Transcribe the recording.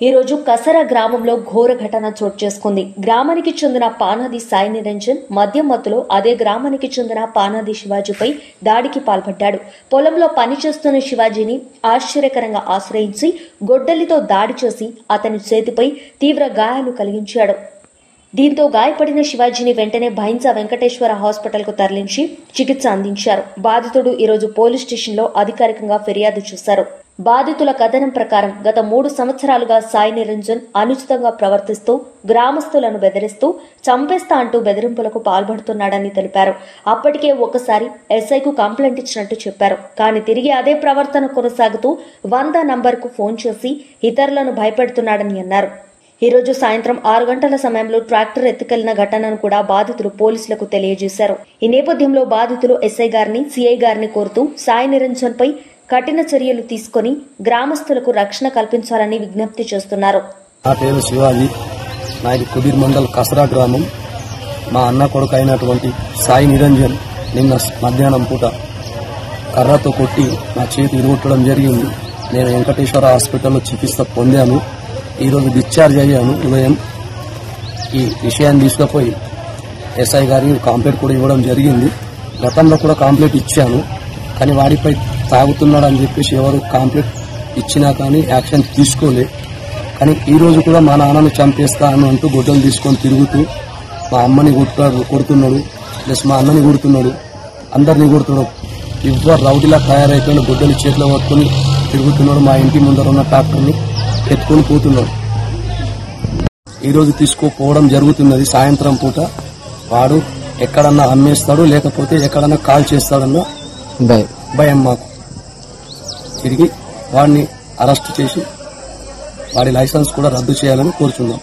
ఈ రోజు కసరా గ్రామంలో ఘోర ఘటన చోటు చేసుకుంది. గ్రామానికి చెందిన పానాది సాయి నిరంజన్ మద్యం మత్తులో అదే గ్రామానికి చెందిన పానాది శివాజీపై దాడికి పాల్పడ్డాడు. పొలంలో పనిచేస్తున్న శివాజీని ఆశ్చర్యకరంగా ఆశ్రయించి గొడ్డలితో దాడి చేసి అతని చేతిపై తీవ్ర గాయాలు కలిగించాడు. దీంతో గాయపడిన శివాజీని వెంటనే భైంసా వెంకటేశ్వర హాస్పిటల్కు తరలించి చికిత్స అందించారు. బాధితుడు ఈరోజు పోలీస్ స్టేషన్లో అధికారికంగా ఫిర్యాదు చేశారు. బాధితుల కథనం ప్రకారం గత 3 సంవత్సరాలుగా సాయి నిరంజన్ అనుచితంగా ప్రవర్తిస్తూ గ్రామస్తులను బెదిరిస్తూ చంపేస్తా అంటూ బెదిరింపులకు పాల్పడుతున్నాడని తెలిపారు. అప్పటికే ఒకసారి ఎస్ఐకు కంప్లైంట్ ఇచ్చినట్టు చెప్పారు. కానీ తిరిగి అదే ప్రవర్తన కొనసాగుతూ 100 నంబర్కు ఫోన్ చేసి ఇతరులను భయపెడుతున్నాడని అన్నారు. ఈ రోజు సాయంత్రం 6 గంటల సమయంలో ట్రాక్టర్ ఎత్తుకెళ్లిన ఘటనను కూడా బాధితులు పోలీసులకు తెలియజేశారు. ఈ నేపథ్యంలో బాధితులు ఎస్ఐ గారిని, సిఐ గారిని కోరుతూ సాయి నిరంజన్ పై కఠిన చర్యలు తీసుకుని గ్రామస్తులకు రక్షణ కల్పించాలని విజ్ఞప్తి చేస్తున్నారు. నా పేరు శివాజీ, నాది కుబీర్ మండల్ కసరా గ్రామం. మా అన్న కొడుకు అయినటువంటి సాయి నిరంజన్ నిన్న మధ్యాహ్నం పూట కర్రతో కొట్టి నా చేతి విరగొట్టడం జరిగింది. నేను వెంకటేశ్వర హాస్పిటల్లో చికిత్స పొందాను. ఈరోజు డిశ్చార్జ్ అయ్యాను ఉదయం. ఈ విషయాన్ని తీసుకుపోయి ఎస్ఐ గారికి కంప్లైంట్ కూడా ఇవ్వడం జరిగింది. గతంలో కూడా కంప్లైంట్ ఇచ్చాను, కానీ వాడిపై తాగుతున్నాడని చెప్పేసి ఎవరు కంప్లైంట్ ఇచ్చినా కానీ యాక్షన్ తీసుకోలే. కానీ ఈరోజు కూడా మా నాన్నని చంపేస్తా అని అంటూ గొడ్డలు తీసుకొని తిరుగుతూ మా అమ్మని కొడుతున్నాడు, ప్లస్ మా అన్నని కొడుతున్నాడు, అందరినీ కొడుతున్నాడు. ఎవ్వరు రౌడీలా తయారైపోయిన గొడ్డలు చేతిలో పట్టుకొని తిరుగుతున్నాడు. మా ఇంటి ముందర ఉన్న ట్రాక్టర్ని ఎత్తుకొని పోతున్నాడు. ఈరోజు తీసుకోపోవడం జరుగుతున్నది. సాయంత్రం పూట వాడు ఎక్కడన్నా అమ్మేస్తాడు, లేకపోతే ఎక్కడన్నా కాల్ చేస్తాడన్న భయం మాకు. తిరిగి వాడిని అరెస్ట్ చేసి వాడి లైసెన్స్ కూడా రద్దు చేయాలని కోరుచున్నాం.